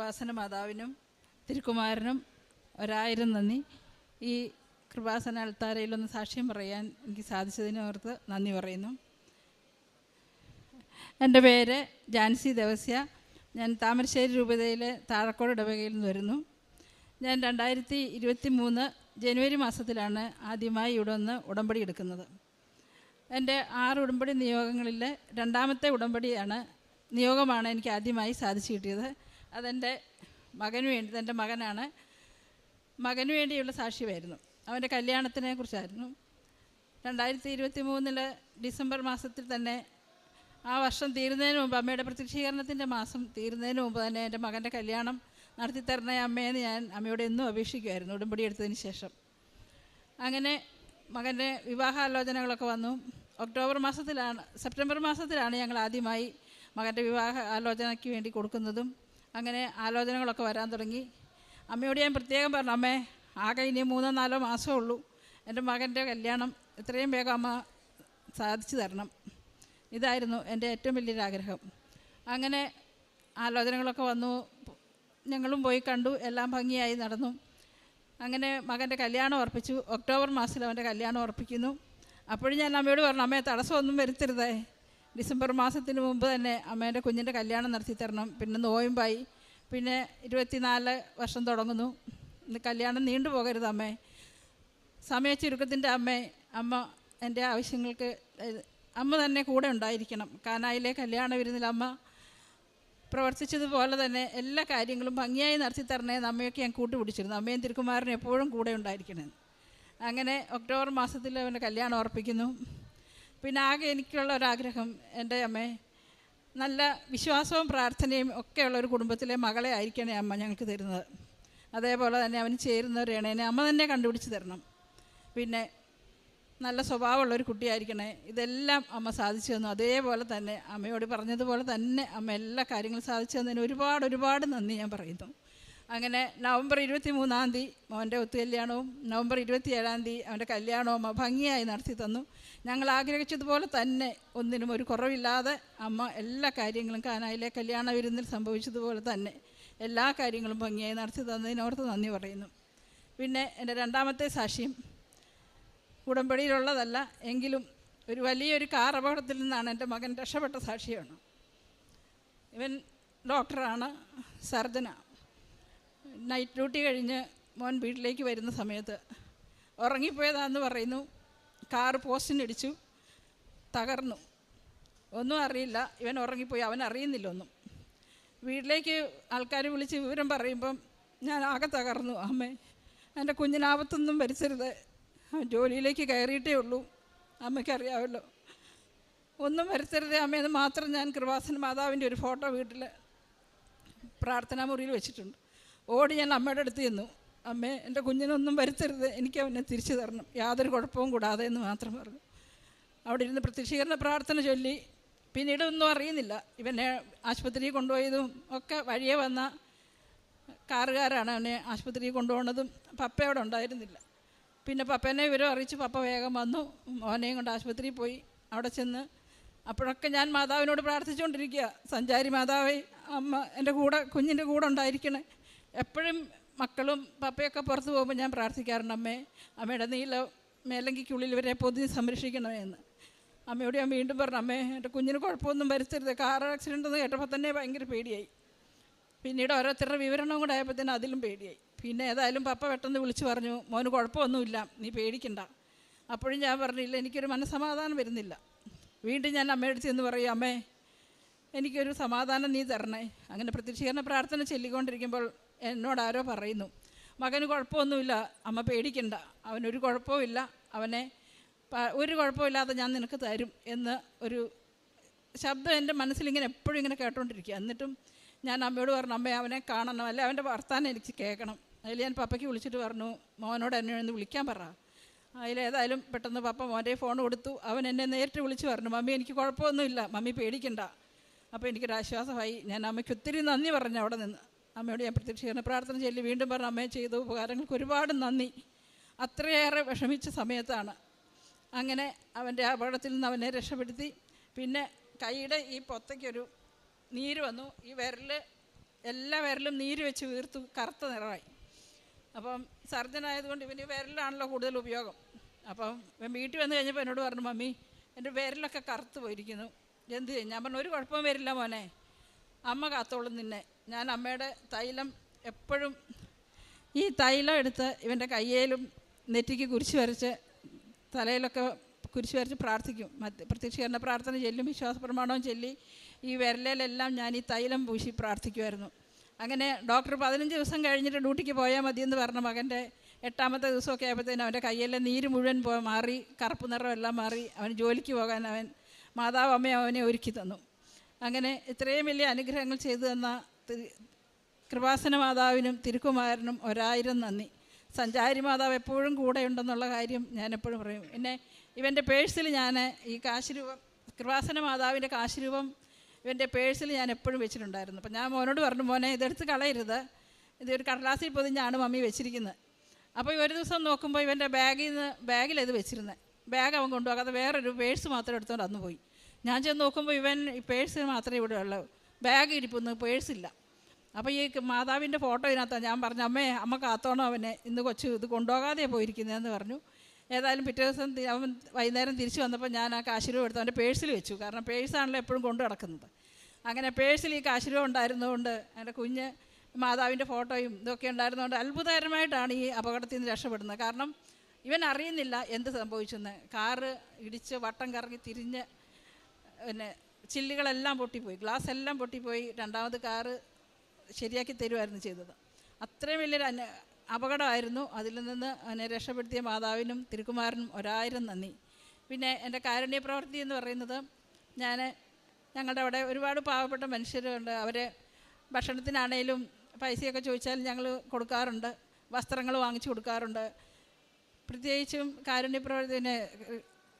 കൃപാസന മാതാവിനും തിരുക്കുമാരനും 1000 നന്ദി. ഈ കൃപാസന അൾത്താരയിലൊന്ന് സാക്ഷ്യം പറയാൻ എനിക്ക് സാധിച്ചതിനോർത്ത് നന്ദി പറയുന്നു. എൻ്റെ പേര് ജാൻസി ദേവസ്യ. ഞാൻ താമരശ്ശേരി രൂപതയിലെ താഴക്കോട് ഇടവകയിൽ നിന്ന് വരുന്നു. ഞാൻ 2023 ജനുവരി മാസത്തിലാണ് ആദ്യമായി ഇവിടെ വന്ന് ഉടമ്പടി എടുക്കുന്നത്. എൻ്റെ 6 ഉടമ്പടി നിയോഗങ്ങളിൽ രണ്ടാമത്തെ നിയോഗമാണ് എനിക്ക് ആദ്യമായി സാധിച്ചു കിട്ടിയത്. അതെൻ്റെ മകന് വേണ്ടി, എൻ്റെ മകനാണ്. മകന് വേണ്ടിയുള്ള സാക്ഷ്യമായിരുന്നു. അവൻ്റെ കല്യാണത്തിനെ കുറിച്ചായിരുന്നു. 2023 ഡിസംബർ മാസത്തിൽ തന്നെ, ആ വർഷം തീരുന്നതിന് മുമ്പ്, അമ്മയുടെ പ്രത്യക്ഷീകരണത്തിൻ്റെ മാസം തീരുന്നതിന് മുമ്പ് തന്നെ എൻ്റെ മകൻ്റെ കല്യാണം നടത്തി തരണേ അമ്മയെന്ന് ഞാൻ അമ്മയോട് എന്നും അപേക്ഷിക്കുമായിരുന്നു ഉടമ്പടി എടുത്തതിന് ശേഷം. അങ്ങനെ മകൻ്റെ വിവാഹാലോചനകളൊക്കെ വന്നു. സെപ്റ്റംബർ മാസത്തിലാണ് ഞങ്ങൾ ആദ്യമായി മകൻ്റെ വിവാഹ ആലോചനയ്ക്ക് വേണ്ടി കൊടുക്കുന്നതും. അങ്ങനെ ആലോചനകളൊക്കെ വരാൻ തുടങ്ങി. അമ്മയോട് ഞാൻ പ്രത്യേകം പറഞ്ഞു, അമ്മേ ആകെ ഇനി 3-4 മാസമേ ഉള്ളൂ, എൻ്റെ മകൻ്റെ കല്യാണം എത്രയും വേഗം അമ്മ സാധിച്ചു തരണം. ഇതായിരുന്നു എൻ്റെ ഏറ്റവും വലിയൊരാഗ്രഹം. അങ്ങനെ ആലോചനകളൊക്കെ വന്നു, ഞങ്ങളും പോയി കണ്ടു, എല്ലാം ഭംഗിയായി നടന്നു. അങ്ങനെ മകൻ്റെ കല്യാണം ഉറപ്പിച്ചു. ഒക്ടോബർ മാസത്തിൽ അവൻ്റെ കല്യാണം ഉറപ്പിക്കുന്നു. അപ്പോഴും ഞാൻ അമ്മയോട് പറഞ്ഞു, അമ്മയെ തടസ്സമൊന്നും വരുത്തരുതേ, ഡിസംബർ മാസത്തിന് മുമ്പ് തന്നെ അമ്മേൻ്റെ കുഞ്ഞിൻ്റെ കല്യാണം നടത്തി തരണം. പിന്നെ നോയമ്പായി, പിന്നെ 24 വർഷം തുടങ്ങുന്നു. ഇന്ന് കല്യാണം നീണ്ടുപോകരുത് അമ്മേ, സമയ ചുരുക്കത്തിൻ്റെ അമ്മ എൻ്റെ ആവശ്യങ്ങൾക്ക് അമ്മ തന്നെ കൂടെ ഉണ്ടായിരിക്കണം. കാനായിലെ കല്യാണ വിരുന്നിൽ അമ്മ പ്രവർത്തിച്ചതുപോലെ തന്നെ എല്ലാ കാര്യങ്ങളും ഭംഗിയായി നടത്തി തരണേന്ന് അമ്മയൊക്കെ ഞാൻ കൂട്ടുപിടിച്ചിരുന്നു. അമ്മയും തിരുക്കുമാരനും എപ്പോഴും കൂടെ ഉണ്ടായിരിക്കണമെന്ന്. അങ്ങനെ ഒക്ടോബർ മാസത്തിൽ അവൻ്റെ കല്യാണം ഉറപ്പിക്കുന്നു. പിന്നെ ആകെ എനിക്കുള്ള ഒരാഗ്രഹം, എൻ്റെ അമ്മേ നല്ല വിശ്വാസവും പ്രാർത്ഥനയും ഒക്കെയുള്ള ഒരു കുടുംബത്തിലെ മകളെ ആയിരിക്കണേ അമ്മ ഞങ്ങൾക്ക് തരുന്നത്. അതേപോലെ തന്നെ അവന് ചേരുന്ന ഒരു ഇണേനെ അമ്മ തന്നെ കണ്ടുപിടിച്ച് തരണം. പിന്നെ നല്ല സ്വഭാവമുള്ളൊരു കുട്ടിയായിരിക്കണേ. ഇതെല്ലാം അമ്മ സാധിച്ചു തന്നു. അതേപോലെ തന്നെ അമ്മയോട് പറഞ്ഞതുപോലെ തന്നെ അമ്മ എല്ലാ കാര്യങ്ങളും സാധിച്ചു തന്നതിന് ഒരുപാട് നന്ദി ഞാൻ പറയുന്നു. അങ്ങനെ നവംബർ 23 മോൻ്റെ ഒത്തുകല്യാണവും നവംബർ 27 അവൻ്റെ കല്യാണവും ഭംഗിയായി നടത്തി തന്നു. ഞങ്ങൾ ആഗ്രഹിച്ചതുപോലെ തന്നെ ഒന്നിനും ഒരു കുറവില്ലാതെ അമ്മ എല്ലാ കാര്യങ്ങളും കാനായിലെ കല്യാണ വിരുന്നിൽ സംഭവിച്ചതുപോലെ തന്നെ എല്ലാ കാര്യങ്ങളും ഭംഗിയായി നടത്തി തന്നതിനോർത്ത് നന്ദി പറയുന്നു. പിന്നെ എൻ്റെ രണ്ടാമത്തെ സാക്ഷ്യം ഉടമ്പടിയിലുള്ളതല്ല, എങ്കിലും ഒരു വലിയൊരു കാർ അപകടത്തിൽ നിന്നാണ് എൻ്റെ മകൻ രക്ഷപ്പെട്ട സാക്ഷിയാണ്. ഇവൻ ഡോക്ടറാണ്, സർജനാണ്. നൈറ്റ് ഡ്യൂട്ടി കഴിഞ്ഞ് മോൻ വീട്ടിലേക്ക് വരുന്ന സമയത്ത് ഉറങ്ങിപ്പോയതാണെന്ന് പറയുന്നു. കാറ് പോസ്റ്റിനിടിച്ചു, തകർന്നു. ഒന്നും അറിയില്ല, ഇവൻ ഉറങ്ങിപ്പോയി, അവൻ അറിയുന്നില്ല ഒന്നും. വീട്ടിലേക്ക് ആൾക്കാർ വിളിച്ച് വിവരം പറയുമ്പം ഞാൻ ആകെ തകർന്നു. അമ്മേ എൻ്റെ കുഞ്ഞിനാപത്തൊന്നും വരുത്തരുത്, ജോലിയിലേക്ക് കയറിയിട്ടേ ഉള്ളൂ, അമ്മയ്ക്കറിയാമല്ലോ, ഒന്നും വരുത്തരുതേ അമ്മയെന്ന് മാത്രം ഞാൻ കൃപാസന മാതാവിൻ്റെ ഒരു ഫോട്ടോ വീട്ടിൽ പ്രാർത്ഥനാ മുറിയിൽ വെച്ചിട്ടുണ്ട്. ഓടി ഞാൻ അമ്മയുടെ അടുത്ത് ചെന്നു, അമ്മേ എൻ്റെ കുഞ്ഞിനൊന്നും വരുത്തരുത്, എനിക്ക് അവനെ തിരിച്ചു തരണം, യാതൊരു കുഴപ്പവും കൂടാതെ എന്ന് മാത്രം പറഞ്ഞു. അവിടെ ഇരുന്ന് പ്രത്യക്ഷീകരണ പ്രാർത്ഥന ചൊല്ലി. പിന്നീട് ഒന്നും അറിയുന്നില്ല. ഇവനെ ആശുപത്രിയിൽ കൊണ്ടുപോയതും ഒക്കെ വഴിയെ വന്ന കാറുകാരാണ് അവനെ ആശുപത്രിയിൽ കൊണ്ടുപോകുന്നതും. പപ്പ അവിടെ ഉണ്ടായിരുന്നില്ല. പിന്നെ പപ്പേനെ വിവരം അറിയിച്ചു. പപ്പ വേഗം വന്നു, മോനെയും കൊണ്ട് ആശുപത്രിയിൽ പോയി. അവിടെ ചെന്ന് അപ്പോഴൊക്കെ ഞാൻ മാതാവിനോട് പ്രാർത്ഥിച്ചുകൊണ്ടിരിക്കുക, സഞ്ചാരി മാതാവേ, അമ്മ എൻ്റെ കൂടെ, കുഞ്ഞിൻ്റെ കൂടെ ഉണ്ടായിരിക്കണേ. എപ്പോഴും മക്കളും പപ്പയൊക്കെ പുറത്ത് പോകുമ്പോൾ ഞാൻ പ്രാർത്ഥിക്കാറുണ്ട്, അമ്മയുടെ നീല മേലങ്കിക്കുള്ളിൽ ഇവരെ പൊതിഞ്ഞ് സംരക്ഷിക്കണമേ എന്ന്. അമ്മയോട് ഞാൻ വീണ്ടും പറഞ്ഞു, അമ്മേ എൻ്റെ കുഞ്ഞിന് കുഴപ്പമൊന്നും വരുത്തരുത്. കാർ ആക്സിഡൻ്റ് എന്ന് കേട്ടപ്പോൾ തന്നെ ഭയങ്കര പേടിയായി. പിന്നീട് ഓരോരുത്തരുടെ വിവരണവും കൂടെ ആയപ്പോൾ തന്നെ അതിലും പേടിയായി. പിന്നെ ഏതായാലും പപ്പ പെട്ടെന്ന് വിളിച്ച് പറഞ്ഞു, മോന് കുഴപ്പമൊന്നുമില്ല, നീ പേടിക്കണ്ട. അപ്പോഴും ഞാൻ പറഞ്ഞില്ല, എനിക്കൊരു മനസ്സമാധാനം വരുന്നില്ല. വീണ്ടും ഞാൻ അമ്മയുടെ ചെന്ന് പറയും, അമ്മേ എനിക്കൊരു സമാധാനം നീ തരണേ. അങ്ങനെ പ്രത്യക്ഷീകരണ പ്രാർത്ഥന ചൊല്ലിക്കൊണ്ടിരിക്കുമ്പോൾ എന്നോട് ആരോ പറയുന്നു, മകന് കുഴപ്പമൊന്നുമില്ല, അമ്മ പേടിക്കണ്ട, അവനൊരു കുഴപ്പമില്ല, അവനെ ഒരു കുഴപ്പമില്ലാതെ ഞാൻ നിനക്ക് തരും എന്ന് ഒരു ശബ്ദം എൻ്റെ മനസ്സിലിങ്ങനെ എപ്പോഴും ഇങ്ങനെ കേട്ടോണ്ടിരിക്കുക. എന്നിട്ടും ഞാൻ അമ്മയോട് പറഞ്ഞു, അമ്മയെ അവനെ കാണണം, അല്ലെ അവൻ്റെ വർത്താനം എനിക്ക് കേൾക്കണം. അതിൽ ഞാൻ പപ്പയ്ക്ക് വിളിച്ചിട്ട് പറഞ്ഞു, മോനോട് എന്നെ ഒന്ന് വിളിക്കാൻ പറ. അതിലേതായാലും പെട്ടെന്ന് പപ്പ മോൻ്റെ ഫോൺ കൊടുത്തു. അവൻ എന്നെ നേരിട്ട് വിളിച്ച് പറഞ്ഞു, മമ്മി എനിക്ക് കുഴപ്പമൊന്നുമില്ല, മമ്മി പേടിക്കണ്ട. അപ്പോൾ എനിക്കൊരാശ്വാസമായി. ഞാൻ അമ്മയ്ക്ക് ഒത്തിരി നന്ദി പറഞ്ഞു. അവിടെ നിന്ന് അമ്മയോട് ഞാൻ പ്രത്യക്ഷീകരണ പ്രാർത്ഥന ചൊല്ലി വീണ്ടും പറഞ്ഞു, അമ്മയെ ചെയ്ത ഉപകാരങ്ങൾക്ക് ഒരുപാട് നന്ദി. അത്രയേറെ വിഷമിച്ച സമയത്താണ് അങ്ങനെ അവൻ്റെ അപകടത്തിൽ നിന്ന് അവനെ രക്ഷപ്പെടുത്തി. പിന്നെ കൈയുടെ ഈ പൊത്തയ്ക്കൊരു നീര് വന്നു. ഈ വിരൽ എല്ലാ വിരലും നീര് വെച്ച് വീർത്ത് കറുത്ത നിറമായി. അപ്പം സർജൻ ആയതുകൊണ്ട് ഇവന് വിരലാണല്ലോ കൂടുതൽ ഉപയോഗം. അപ്പം ഇവൻ വീട്ടിൽ വന്നു കഴിഞ്ഞപ്പോൾ എന്നോട് പറഞ്ഞു, മമ്മി എൻ്റെ വിരലൊക്കെ കറുത്ത് പോയിരിക്കുന്നു, എന്ത് ചെയ്യും? ഞാൻ പറഞ്ഞു, ഒരു കുഴപ്പവും വരില്ല മോനെ, അമ്മ കാത്തോളും നിന്നെ. ഞാൻ അമ്മയുടെ തൈലം എപ്പോഴും ഈ തൈലം എടുത്ത് ഇവൻ്റെ കയ്യിലും നെറ്റിക്ക് കുരിശ് വരച്ച് തലയിലൊക്കെ കുരിശ് വരച്ച് പ്രാർത്ഥിക്കും. പ്രത്യക്ഷീകരണ പ്രാർത്ഥന ചൊല്ലും, വിശ്വാസ പ്രമാണവും ചൊല്ലി ഈ വിരലിലെല്ലാം ഞാൻ ഈ തൈലം പൂശി പ്രാർത്ഥിക്കുമായിരുന്നു. അങ്ങനെ ഡോക്ടർ 15 ദിവസം കഴിഞ്ഞിട്ട് ഡ്യൂട്ടിക്ക് പോയാൽ മതിയെന്ന് പറഞ്ഞ മകൻ്റെ 8ാമത്തെ ദിവസമൊക്കെ ആയപ്പോഴത്തേനും അവൻ്റെ കയ്യിലെ നീര് മുഴുവൻ മാറി, കറുപ്പ് നിറം എല്ലാം മാറി. അവൻ ജോലിക്ക് പോകാൻ മാതാവ് അമ്മ അവനെ ഒരുക്കി തന്നു. അങ്ങനെ ഇത്രയും വലിയ അനുഗ്രഹങ്ങൾ ചെയ്തു തന്ന കൃപാസന മാതാവിനും തിരുക്കുമാരനും 1000 നന്ദി. സഞ്ചാരി മാതാവ് എപ്പോഴും കൂടെ ഉണ്ടെന്നുള്ള കാര്യം ഞാൻ എപ്പോഴും പറയും. പിന്നെ ഇവൻ്റെ പേഴ്സിൽ ഞാൻ ഈ കാശ് രൂപം, കൃപാസന മാതാവിൻ്റെ കാശ് രൂപം ഇവൻ്റെ പേഴ്സിൽ ഞാൻ എപ്പോഴും വെച്ചിട്ടുണ്ടായിരുന്നു. അപ്പം ഞാൻ മോനോട് പറഞ്ഞു, മോനെ ഇതെടുത്ത് കളയരുത്, ഇതൊരു കടലാസിൽ പൊതിഞ്ഞാണ് മമ്മി വെച്ചിരിക്കുന്നത്. അപ്പോൾ ഒരു ദിവസം നോക്കുമ്പോൾ ഇവൻ്റെ ബാഗിലത് വെച്ചിരുന്നത്. ബാഗ് അവൻ കൊണ്ടുപോകാതെ വേറൊരു പേഴ്സ് മാത്രം എടുത്തുകൊണ്ട് അന്ന് പോയി. ഞാൻ ചെന്ന് നോക്കുമ്പോൾ ഇവൻ ഈ പേഴ്സ് മാത്രമേ ഇവിടെ ഉള്ളൂ, ബാഗ് ഇരിപ്പൊന്നും പേഴ്സില്ല. അപ്പോൾ ഈ മാതാവിൻ്റെ ഫോട്ടോ ഇതിനകത്താണ്. ഞാൻ പറഞ്ഞു, അമ്മ കാത്തോണം അവനെ, ഇന്ന് കൊച്ചു ഇത് കൊണ്ടുപോകാതെയാണ് പോയിരിക്കുന്നതെന്ന് പറഞ്ഞു. ഏതായാലും പിറ്റേ ദിവസം അവൻ വൈകുന്നേരം തിരിച്ച് വന്നപ്പോൾ ഞാൻ ആ കാശ് രൂപ എടുത്ത് അവൻ്റെ പേഴ്സിൽ വെച്ചു. കാരണം പേഴ്സാണല്ലോ എപ്പോഴും കൊണ്ടു നടക്കുന്നത്. അങ്ങനെ പേഴ്സിൽ ഈ കാശ് രൂപ ഉണ്ടായിരുന്നതുകൊണ്ട് എൻ്റെ കുഞ്ഞ് മാതാവിൻ്റെ ഫോട്ടോയും ഇതൊക്കെ ഉണ്ടായിരുന്നതുകൊണ്ട് അത്ഭുതകരമായിട്ടാണ് ഈ അപകടത്തിൽ നിന്ന് രക്ഷപ്പെടുന്നത്. കാരണം ഇവൻ അറിയുന്നില്ല എന്ത് സംഭവിച്ചെന്ന്. കാറ് ഇടിച്ച് വട്ടം കറങ്ങി തിരിഞ്ഞ് പിന്നെ ചില്ലുകളെല്ലാം പൊട്ടിപ്പോയി, ഗ്ലാസ് എല്ലാം പൊട്ടിപ്പോയി. രണ്ടാമത് കാറ് ശരിയാക്കി തരുമായിരുന്നു ചെയ്തത്. അത്രയും വലിയൊരു അപകടമായിരുന്നു. അതിൽ നിന്ന് അവനെ രക്ഷപ്പെടുത്തിയ മാതാവിനും തിരുക്കുമാരനും 1000 നന്ദി. പിന്നെ എൻ്റെ കാരുണ്യ പ്രവൃത്തി എന്ന് പറയുന്നത്, ഞങ്ങളുടെ അവിടെ ഒരുപാട് പാവപ്പെട്ട മനുഷ്യരുണ്ട്. അവരെ ഭക്ഷണത്തിനാണേലും പൈസയൊക്കെ ചോദിച്ചാൽ ഞങ്ങൾ കൊടുക്കാറുണ്ട്, വസ്ത്രങ്ങൾ വാങ്ങിച്ചു കൊടുക്കാറുണ്ട്. പ്രത്യേകിച്ചും കാരുണ്യ പ്രവർത്തന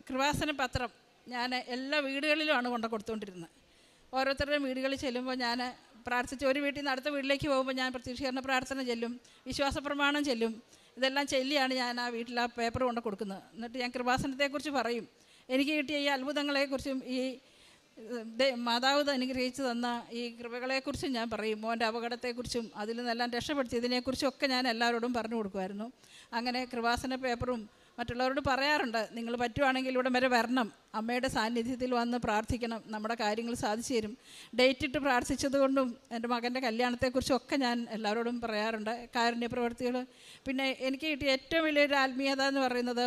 കൃപാസന പത്രം ഞാൻ എല്ലാ വീടുകളിലുമാണ് കൊണ്ടു കൊടുത്തുകൊണ്ടിരുന്നത്. ഓരോരുത്തരുടെയും വീടുകളിൽ ചെല്ലുമ്പോൾ ഞാൻ പ്രാർത്ഥിച്ച്, ഒരു വീട്ടിൽ നിന്ന് അടുത്ത വീട്ടിലേക്ക് പോകുമ്പോൾ ഞാൻ പ്രത്യക്ഷീകരണ പ്രാർത്ഥന ചെല്ലും, വിശ്വാസ പ്രമാണം ചെല്ലും. ഇതെല്ലാം ചൊല്ലിയാണ് ഞാൻ ആ വീട്ടിൽ ആ പേപ്പർ കൊണ്ട് കൊടുക്കുന്നത്. എന്നിട്ട് ഞാൻ കൃപാസനത്തെക്കുറിച്ച് പറയും, എനിക്ക് കിട്ടിയ ഈ അത്ഭുതങ്ങളെക്കുറിച്ചും ഈ മാതാവ് അനുഗ്രഹിച്ചു തന്ന ഈ കൃപകളെക്കുറിച്ചും ഞാൻ പറയും. മോൻ്റെ അപകടത്തെക്കുറിച്ചും അതിൽ നിന്നെല്ലാം രക്ഷപ്പെടുത്തിയതിനെക്കുറിച്ചൊക്കെ ഞാൻ എല്ലാവരോടും പറഞ്ഞു കൊടുക്കുമായിരുന്നു. അങ്ങനെ കൃപാസന പേപ്പറും മറ്റുള്ളവരോട് പറയാറുണ്ട്, നിങ്ങൾ പറ്റുവാണെങ്കിൽ ഇവിടെ വരെ വരണം, അമ്മയുടെ സാന്നിധ്യത്തിൽ വന്ന് പ്രാർത്ഥിക്കണം, നമ്മുടെ കാര്യങ്ങൾ സാധിച്ചു തരും. ഡേറ്റ് ഇട്ട് പ്രാർത്ഥിച്ചതുകൊണ്ടും എൻ്റെ മകൻ്റെ കല്യാണത്തെക്കുറിച്ചും ഒക്കെ ഞാൻ എല്ലാവരോടും പറയാറുണ്ട്. കാരുണ്യ പ്രവർത്തികൾ. പിന്നെ എനിക്ക് കിട്ടിയ ഏറ്റവും വലിയൊരു ആത്മീയത എന്ന് പറയുന്നത്,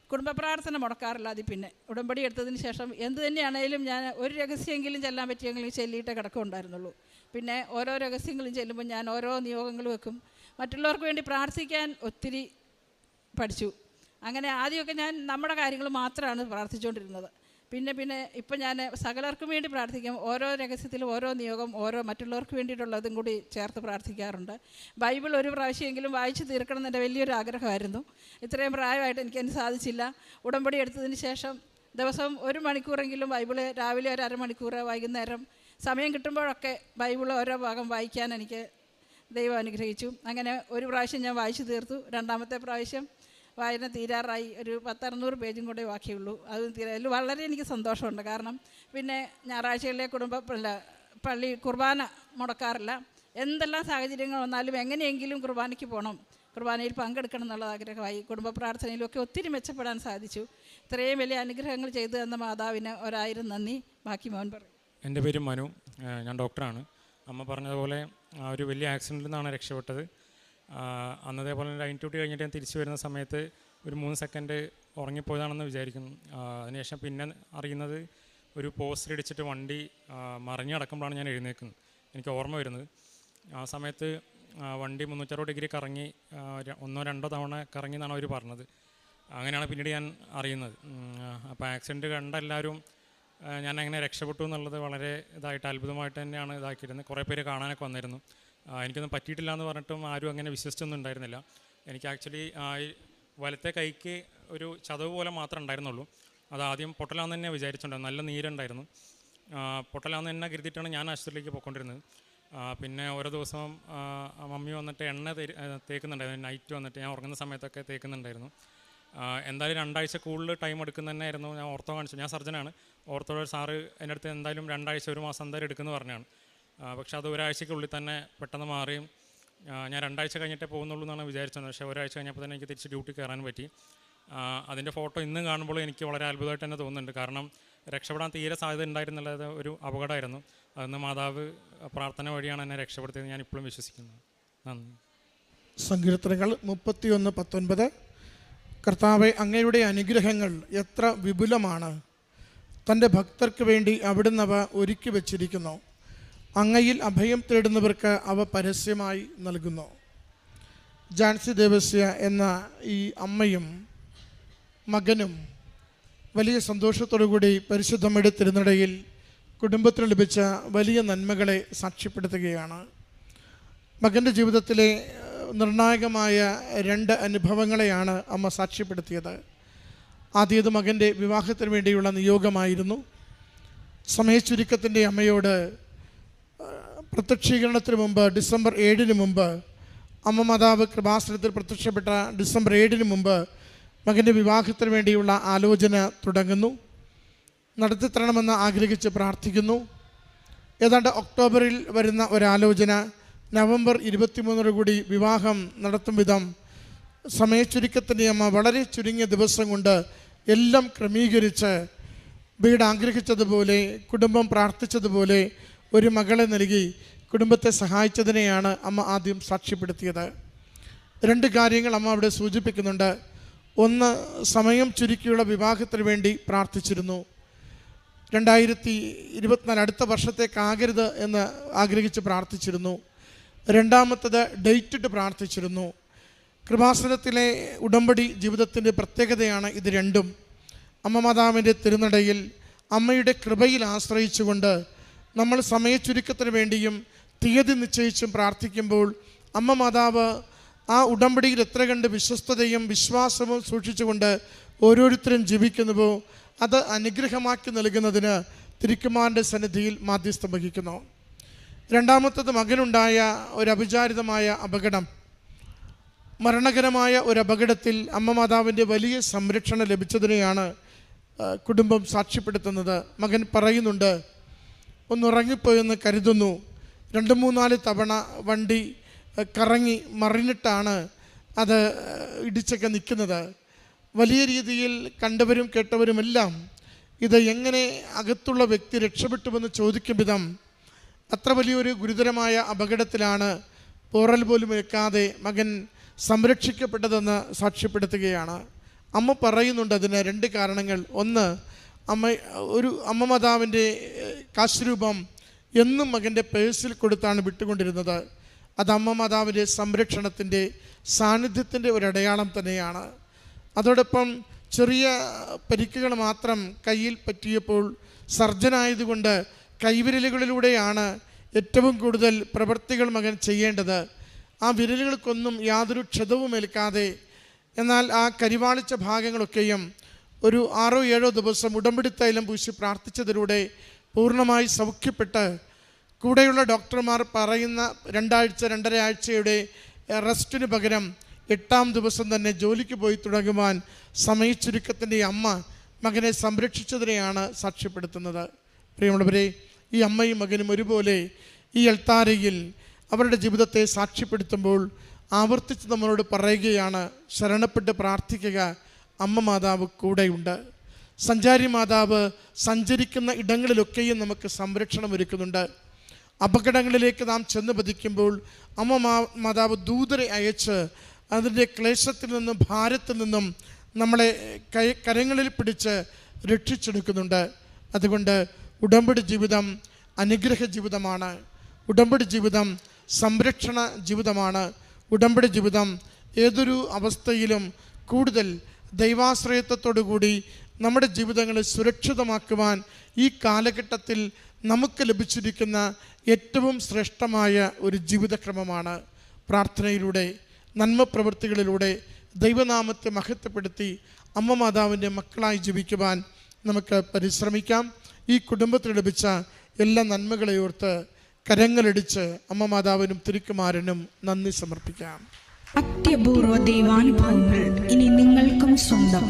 കുടുംബ പ്രാർത്ഥന മുടക്കാറില്ല. അതിൽ പിന്നെ ഉടമ്പടി എടുത്തതിന് ശേഷം എന്ത് തന്നെയാണേലും ഞാൻ ഒരു രഹസ്യമെങ്കിലും ചെല്ലാൻ പറ്റിയെങ്കിലും ചെല്ലിയിട്ടേ കിടക്കുന്നുണ്ടായിരുന്നുള്ളൂ. പിന്നെ ഓരോ രഹസ്യങ്ങളും ചെല്ലുമ്പോൾ ഞാൻ ഓരോ നിയോഗങ്ങൾ വെക്കും. മറ്റുള്ളവർക്ക് വേണ്ടി പ്രാർത്ഥിക്കാൻ ഒത്തിരി പഠിച്ചു. അങ്ങനെ ആദ്യമൊക്കെ ഞാൻ നമ്മുടെ കാര്യങ്ങൾ മാത്രമാണ് പ്രാർത്ഥിച്ചുകൊണ്ടിരുന്നത്. പിന്നെ ഇപ്പം ഞാൻ സകലർക്കും വേണ്ടി പ്രാർത്ഥിക്കും. ഓരോ രഹസ്യത്തിലും ഓരോ നിയോഗം, ഓരോ മറ്റുള്ളവർക്ക് വേണ്ടിയിട്ടുള്ളതും കൂടി ചേർത്ത് പ്രാർത്ഥിക്കാറുണ്ട്. ബൈബിൾ ഒരു പ്രാവശ്യമെങ്കിലും വായിച്ച് തീർക്കണം എന്നെൻ്റെ വലിയൊരു ആഗ്രഹമായിരുന്നു. ഇത്രയും പ്രായമായിട്ട് എനിക്കതിന് സാധിച്ചില്ല. ഉടമ്പടി എടുത്തതിന് ശേഷം ദിവസം 1 മണിക്കൂറെങ്കിലും ബൈബിള്, രാവിലെ ഒരു അരമണിക്കൂർ, വൈകുന്നേരം സമയം കിട്ടുമ്പോഴൊക്കെ ബൈബിൾ ഓരോ ഭാഗം വായിക്കാൻ എനിക്ക് ദൈവം അനുഗ്രഹിച്ചു. അങ്ങനെ ഒരു പ്രാവശ്യം ഞാൻ വായിച്ചു തീർത്തു. രണ്ടാമത്തെ പ്രാവശ്യം വായന തീരാറായി. ഒരു 10-600 പേജും കൂടെ ബാക്കിയുള്ളൂ. അത് അതിൽ വളരെ എനിക്ക് സന്തോഷമുണ്ട്. കാരണം പിന്നെ ഞായറാഴ്ചകളിലെ പള്ളി കുർബാന മുടക്കാറില്ല. എന്തെല്ലാം സാഹചര്യങ്ങൾ വന്നാലും എങ്ങനെയെങ്കിലും കുർബാനയ്ക്ക് പോകണം, കുർബാനയിൽ പങ്കെടുക്കണം എന്നുള്ള ആഗ്രഹമായി. കുടുംബ പ്രാർത്ഥനയിലൊക്കെ ഒത്തിരി മെച്ചപ്പെടാൻ സാധിച്ചു. ഇത്രയും വലിയ അനുഗ്രഹങ്ങൾ ചെയ്തു തന്ന മാതാവിന് 1000 നന്ദി. ബാക്കി മോൻ പറയും. എൻ്റെ പേര് മനു, ഞാൻ ഡോക്ടറാണ്. അമ്മ പറഞ്ഞതുപോലെ ഒരു വലിയ ആക്സിഡൻറ്റിൽ നിന്നാണ് രക്ഷപ്പെട്ടത്. അന്നതേപോലെ ലൈൻ ഡ്യൂട്ടി കഴിഞ്ഞിട്ട് ഞാൻ തിരിച്ചു വരുന്ന സമയത്ത് ഒരു 3 സെക്കൻഡ് ഉറങ്ങിപ്പോയതാണെന്ന് വിചാരിക്കുന്നു. അതിനുശേഷം പിന്നെ അറിയുന്നത് ഒരു പോസ്റ്റർ ഇടിച്ചിട്ട് വണ്ടി മറിഞ്ഞ് കിടക്കുമ്പോഴാണ് ഞാൻ എഴുന്നേൽക്കുന്നത്. എനിക്ക് ഓർമ്മ വരുന്നത് ആ സമയത്ത് വണ്ടി 360 ഡിഗ്രി കറങ്ങി 1-2 തവണ കറങ്ങി എന്നാണ് അവർ പറഞ്ഞത്. അങ്ങനെയാണ് പിന്നീട് ഞാൻ അറിയുന്നത്. അപ്പോൾ ആക്സിഡൻറ്റ് കണ്ട എല്ലാവരും ഞാൻ അങ്ങനെ രക്ഷപ്പെട്ടു എന്നുള്ളത് വളരെ ഇതായിട്ട് അത്ഭുതമായിട്ട് തന്നെയാണ് ഇതാക്കിയിരുന്നത്. കുറേ പേര് കാണാനൊക്കെ വന്നിരുന്നു. എനിക്കൊന്നും പറ്റിയിട്ടില്ല എന്ന് പറഞ്ഞിട്ടും ആരും അങ്ങനെ വിശ്വസിച്ചൊന്നും ഉണ്ടായിരുന്നില്ല. എനിക്ക് ആക്ച്വലി വലത്തെ കൈക്ക് ഒരു ചതവ് പോലെ മാത്രമേ ഉണ്ടായിരുന്നുള്ളൂ. അത് ആദ്യം പൊട്ടലാന്ന് തന്നെ വിചാരിച്ചിട്ടുണ്ടായിരുന്നു. നല്ല നീരുണ്ടായിരുന്നു. പൊട്ടലാന്ന് തന്നെ കരുതിയിട്ടാണ് ഞാൻ ആശുപത്രിയിലേക്ക് പോയിക്കൊണ്ടിരുന്നത്. പിന്നെ ഓരോ ദിവസവും മമ്മി വന്നിട്ട് എണ്ണ തേക്കുന്നുണ്ടായിരുന്നു. നൈറ്റ് വന്നിട്ട് ഞാൻ ഉറങ്ങുന്ന സമയത്തൊക്കെ തേക്കുന്നുണ്ടായിരുന്നു. എന്തായാലും 2 ആഴ്ച കൂടുതൽ ടൈം എടുക്കുന്ന തന്നെയായിരുന്നു. ഞാൻ ഓർത്തോ കാണിച്ചു. ഞാൻ സർജനാണ്. ഓർത്തോയുടെ സാറ് എൻ്റെ അടുത്ത് എന്തായാലും 2 ആഴ്ച 1 മാസം എന്തായാലും എടുക്കുമെന്ന് പറഞ്ഞാണ്. പക്ഷെ അത് ഒരാഴ്ചയ്ക്കുള്ളിൽ തന്നെ പെട്ടെന്ന് മാറിയും ഞാൻ 2 ആഴ്ച കഴിഞ്ഞിട്ടേ പോകുന്നുള്ളൂ എന്നാണ് വിചാരിച്ചത്. പക്ഷേ ഒരാഴ്ച കഴിഞ്ഞപ്പോൾ തന്നെ എനിക്ക് തിരിച്ച് ഡ്യൂട്ടി കയറാൻ പറ്റി. അതിൻ്റെ ഫോട്ടോ ഇന്ന് കാണുമ്പോൾ എനിക്ക് വളരെ അത്ഭുതമായിട്ട് തന്നെ തോന്നുന്നുണ്ട്. കാരണം രക്ഷപ്പെടാൻ തീരെ സാധ്യത ഉണ്ടായിരുന്നുള്ളത് ഒരു അപകടമായിരുന്നു. അന്ന് മാതാവ് പ്രാർത്ഥന വഴിയാണ് എന്നെ രക്ഷപ്പെടുത്തിയത് ഞാൻ ഇപ്പോഴും വിശ്വസിക്കുന്നത്. നന്ദി. സങ്കീർത്തനങ്ങൾ 31:19. കർത്താവെ, അങ്ങയുടെ അനുഗ്രഹങ്ങൾ എത്ര വിപുലമാണ്! തൻ്റെ ഭക്തർക്ക് വേണ്ടി അവിടുന്ന് അവ ഒരുക്കി വച്ചിരിക്കുന്നു. അങ്ങയിൽ അഭയം തേടുന്നവർക്ക് അവ പരസ്യമായി നൽകുന്നു. ജാൻസി ദേവസ്യ എന്ന ഈ അമ്മയും മകനും വലിയ സന്തോഷത്തോടുകൂടി പരിശുദ്ധമ്മയുടെ തിരുനടയിൽ കുടുംബത്തിന് ലഭിച്ച വലിയ നന്മകളെ സാക്ഷ്യപ്പെടുത്തുകയാണ്. മകൻ്റെ ജീവിതത്തിലെ നിർണായകമായ 2 അനുഭവങ്ങളെയാണ് അമ്മ സാക്ഷ്യപ്പെടുത്തിയത്. ആദ്യത് മകൻ്റെ വിവാഹത്തിന് വേണ്ടിയുള്ള നിയോഗമായിരുന്നു. സമയച്ചുരുക്കത്തിൻ്റെ അമ്മയോട് പ്രത്യക്ഷീകരണത്തിന് മുമ്പ് ഡിസംബർ 7 മുമ്പ് അമ്മ മാതാവ് കൃപാസനത്തിൽ പ്രത്യക്ഷപ്പെട്ട ഡിസംബർ 7 മുമ്പ് മകൻ്റെ വിവാഹത്തിന് വേണ്ടിയുള്ള ആലോചന തുടങ്ങുന്നു. നടത്തിത്തരണമെന്ന് ആഗ്രഹിച്ച് പ്രാർത്ഥിക്കുന്നു. ഏതാണ്ട് ഒക്ടോബറിൽ വരുന്ന ഒരാലോചന നവംബർ 23 കൂടി വിവാഹം നടത്തും വിധം സമയച്ചുരുക്കത്തിൻ്റെ അമ്മ വളരെ ചുരുങ്ങിയ ദിവസം കൊണ്ട് എല്ലാം ക്രമീകരിച്ച് വീട് ആഗ്രഹിച്ചതുപോലെ കുടുംബം പ്രാർത്ഥിച്ചതുപോലെ ഒരു മകളെ നൽകി കുടുംബത്തെ സഹായിച്ചതിനെയാണ് അമ്മ ആദ്യം സാക്ഷ്യപ്പെടുത്തിയത്. 2 കാര്യങ്ങൾ അമ്മ അവിടെ സൂചിപ്പിക്കുന്നുണ്ട്. ഒന്ന്, സമയം ചുരുക്കിയുള്ള വിവാഹത്തിന് വേണ്ടി പ്രാർത്ഥിച്ചിരുന്നു. 2024 അടുത്ത വർഷത്തേക്കാകരുത് എന്ന് ആഗ്രഹിച്ച് പ്രാർത്ഥിച്ചിരുന്നു. രണ്ടാമത്തത് ഡേറ്റ് ഇട്ട് പ്രാർത്ഥിച്ചിരുന്നു. കൃപാസനത്തിലെ ഉടമ്പടി ജീവിതത്തിൻ്റെ പ്രത്യേകതയാണ് ഇത് രണ്ടും. അമ്മ മാതാവിൻ്റെ തിരുനടയിൽ അമ്മയുടെ കൃപയിൽ ആശ്രയിച്ചുകൊണ്ട് നമ്മൾ സമയച്ചുരുക്കത്തിന് വേണ്ടിയും തീയതി നിശ്ചയിച്ചും പ്രാർത്ഥിക്കുമ്പോൾ അമ്മ മാതാവ് ആ ഉടമ്പടിയിൽ എത്ര കണ്ട് വിശ്വസ്തതയും വിശ്വാസവും സൂക്ഷിച്ചുകൊണ്ട് ഓരോരുത്തരും ജീവിക്കുന്നുവോ അത് അനുഗ്രഹമാക്കി നൽകുന്നതിന് തിരുക്കുമാരൻ്റെ സന്നിധിയിൽ മാധ്യസ്ഥം വഹിക്കുന്നു. രണ്ടാമത്തത്, മകനുണ്ടായ ഒരു അവിചാരിതമായ അപകടം. മരണകരമായ ഒരു അപകടത്തിൽ അമ്മ മാതാവിൻ്റെ വലിയ സംരക്ഷണം ലഭിച്ചതിനെയാണ് കുടുംബം സാക്ഷ്യപ്പെടുത്തുന്നത്. മകൻ പറയുന്നുണ്ട്, ഒന്നുറങ്ങിപ്പോയെന്ന് കരുതുന്നു. 2-3-4 തവണ വണ്ടി കറങ്ങി മറിഞ്ഞിട്ടാണ് അത് ഇടിച്ചൊക്കെ നിൽക്കുന്നത്. വലിയ രീതിയിൽ കണ്ടവരും കേട്ടവരുമെല്ലാം ഇത് എങ്ങനെ അകത്തുള്ള വ്യക്തി രക്ഷപ്പെട്ടുവെന്ന് ചോദിക്കും വിധം അത്ര വലിയൊരു ഗുരുതരമായ അപകടത്തിലാണ് പോറൽ പോലും ഏൽക്കാതെ മകൻ സംരക്ഷിക്കപ്പെട്ടതെന്ന് സാക്ഷ്യപ്പെടുത്തുകയാണ്. അമ്മ പറയുന്നുണ്ട് അതിന് 2 കാരണങ്ങൾ. ഒന്ന്, അമ്മ മാതാവിൻ്റെ കാശ് രൂപം എന്നും മകൻ്റെ പേഴ്സിൽ കൊടുത്താണ് വിട്ടുകൊണ്ടിരുന്നത്. അത് അമ്മ മാതാവിൻ്റെ സംരക്ഷണത്തിൻ്റെ സാന്നിധ്യത്തിൻ്റെ ഒരടയാളം തന്നെയാണ്. അതോടൊപ്പം ചെറിയ പരിക്കുകൾ മാത്രം കയ്യിൽ പറ്റിയപ്പോൾ സർജനായതുകൊണ്ട് കൈവിരലുകളിലൂടെയാണ് ഏറ്റവും കൂടുതൽ പ്രവൃത്തികൾ മകൻ ചെയ്യേണ്ടത്. ആ വിരലുകൾക്കൊന്നും യാതൊരു ക്ഷതവും ഏൽക്കാതെ, എന്നാൽ ആ കരിവാളിച്ച ഭാഗങ്ങളൊക്കെയും ഒരു 6-7 ദിവസം ഉടമ്പടി തൈലം പൂശി പ്രാർത്ഥിച്ചതിലൂടെ പൂർണ്ണമായി സൗഖ്യപ്പെട്ട് കൂടെയുള്ള ഡോക്ടർമാർ പറയുന്ന 2 ആഴ്ച 2.5 ആഴ്ചയുടെ റെസ്റ്റിന് പകരം 8-ാം ദിവസം തന്നെ ജോലിക്ക് പോയി തുടങ്ങുവാൻ സമയച്ചുരുക്കത്തിൻ്റെ അമ്മ മകനെ സംരക്ഷിച്ചതിനെയാണ് സാക്ഷ്യപ്പെടുത്തുന്നത്. പ്രിയമുള്ളവരെ, ഈ അമ്മയും മകനും ഒരുപോലെ ഈ അൾത്താരയിൽ അവരുടെ ജീവിതത്തെ സാക്ഷ്യപ്പെടുത്തുമ്പോൾ ആവർത്തിച്ച് നമ്മളോട് പറയുകയാണ്, ശരണപ്പെട്ട് പ്രാർത്ഥിക്കുക, അമ്മ മാതാവ് കൂടെയുണ്ട്. സഞ്ചാരി മാതാവ് സഞ്ചരിക്കുന്ന ഇടങ്ങളിലൊക്കെയും നമുക്ക് സംരക്ഷണം ഒരുക്കുന്നുണ്ട്. അപകടങ്ങളിലേക്ക് നാം ചെന്ന് പതിക്കുമ്പോൾ അമ്മ മാതാവ് ദൂതരെ അയച്ച് അതിൻ്റെ ക്ലേശത്തിൽ നിന്നും ഭാരത്തിൽ നിന്നും നമ്മളെ കരങ്ങളിൽ പിടിച്ച് രക്ഷിച്ചെടുക്കുന്നുണ്ട്. അതുകൊണ്ട് ഉടമ്പടി ജീവിതം അനുഗ്രഹ ജീവിതമാണ്. ഉടമ്പടി ജീവിതം സംരക്ഷണ ജീവിതമാണ്. ഉടമ്പടി ജീവിതം ഏതൊരു അവസ്ഥയിലും കൂടുതൽ ദൈവാശ്രയത്വത്തോടുകൂടി നമ്മുടെ ജീവിതങ്ങളെ സുരക്ഷിതമാക്കുവാൻ ഈ കാലഘട്ടത്തിൽ നമുക്ക് ലഭിച്ചിരിക്കുന്ന ഏറ്റവും ശ്രേഷ്ഠമായ ഒരു ജീവിതക്രമമാണ്. പ്രാർത്ഥനയിലൂടെ നന്മ പ്രവൃത്തികളിലൂടെ ദൈവനാമത്തെ മഹത്വപ്പെടുത്തി അമ്മ മാതാവിൻ്റെ മക്കളായി ജീവിക്കുവാൻ നമുക്ക് പരിശ്രമിക്കാം. ഈ കുടുംബത്തിന് ലഭിച്ച എല്ലാ നന്മകളെ ഓർത്ത് കരങ്ങളടിച്ച് അമ്മ മാതാവിനും തിരുക്കുമാരനും നന്ദി സമർപ്പിക്കാം. അത്യപൂർവ ദൈവാനുഭവങ്ങൾ ഇനി നിങ്ങൾക്കും സ്വന്തം.